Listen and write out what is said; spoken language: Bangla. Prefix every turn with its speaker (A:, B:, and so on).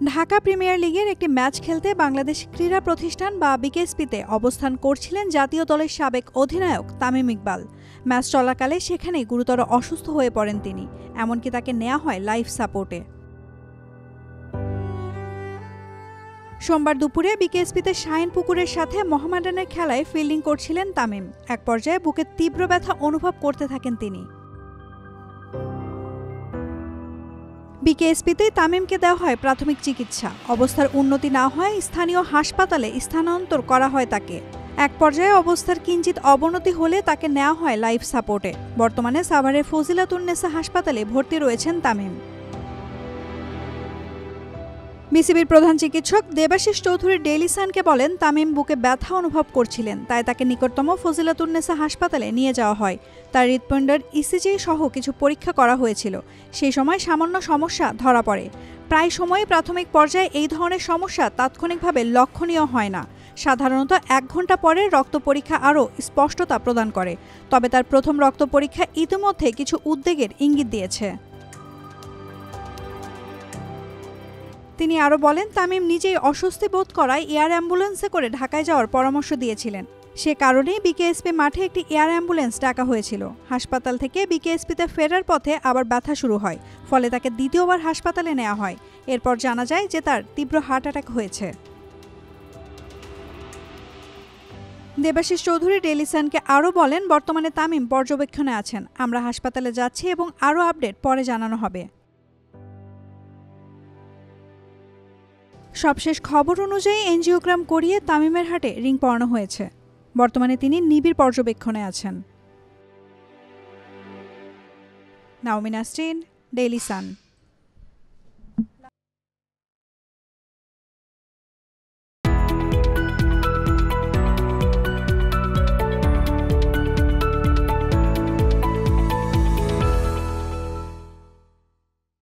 A: ঢাকা প্রিমিয়ার লিগের একটি ম্যাচ খেলতে বাংলাদেশ ক্রীড়া প্রতিষ্ঠান বা বিকেএসপিতে অবস্থান করছিলেন জাতীয় দলের সাবেক অধিনায়ক তামিম ইকবাল। ম্যাচ চলাকালে সেখানেই গুরুতর অসুস্থ হয়ে পড়েন তিনি, এমনকি তাকে নেওয়া হয় লাইফ সাপোর্টে। সোমবার দুপুরে বিকেএসপিতে শাহিনপুকুরের সাথে মোহামেডানের খেলায় ফিল্ডিং করছিলেন তামিম। এক পর্যায়ে বুকে তীব্র ব্যথা অনুভব করতে থাকেন তিনি। বিকেএসপিতে তামিমকে দেওয়া হয় প্রাথমিক চিকিৎসা। অবস্থার উন্নতি না হয় স্থানীয় হাসপাতালে স্থানান্তর করা হয় তাকে। এক পর্যায়ে অবস্থার কিঞ্চিত অবনতি হলে তাকে নেওয়া হয় লাইফ সাপোর্টে। বর্তমানে সাভারের ফজিলাতুন্নেসা হাসপাতালে ভর্তি রয়েছেন তামিম। বিসিবির প্রধান চিকিৎসক দেবাশিস চৌধুরী ডেইলি সানকে বলেন, তামিম বুকে ব্যথা অনুভব করছিলেন, তাই তাকে নিকটতম ফজিলাতুন্নেসা হাসপাতালে নিয়ে যাওয়া হয়। তার হৃৎপিণ্ডের ইসিজি সহ কিছু পরীক্ষা করা হয়েছিল। সেই সময় সামান্য সমস্যা ধরা পড়ে। প্রায় সময়ই প্রাথমিক পর্যায়ে এই ধরনের সমস্যা তাৎক্ষণিকভাবে লক্ষণীয় হয় না। সাধারণত 1 ঘন্টা পরে রক্ত পরীক্ষা আরও স্পষ্টতা প্রদান করে। তবে তার প্রথম রক্ত পরীক্ষা ইতিমধ্যে কিছু উদ্বেগের ইঙ্গিত দিয়েছে। তিনি আরও বলেন, তামিম নিজেই অস্বস্তি বোধ করায় এয়ার অ্যাম্বুলেন্সে করে ঢাকায় যাওয়ার পরামর্শ দিয়েছিলেন। সে কারণেই বিকেএসপি মাঠে একটি এয়ার অ্যাম্বুলেন্স ডাকা হয়েছিল। হাসপাতাল থেকে বিকেএসপিতে ফেরার পথে আবার ব্যথা শুরু হয়, ফলে তাকে দ্বিতীয়বার হাসপাতালে নেওয়া হয়। এরপর জানা যায় যে তার তীব্র হার্ট অ্যাটাক হয়েছে। দেবাশিস চৌধুরী ডেইলি সানকে আরও বলেন, বর্তমানে তামিম পর্যবেক্ষণে আছেন। আমরা হাসপাতালে যাচ্ছি এবং আরও আপডেট পরে জানানো হবে। সবশেষ খবর অনুযায়ী এনজিওগ্রাম করিয়ে তামিমের হার্টে রিং পরানো হয়েছে। বর্তমানে তিনি নিবিড় পর্যবেক্ষণে আছেন। নাওমিন নাসরিন, ডেইলি সান।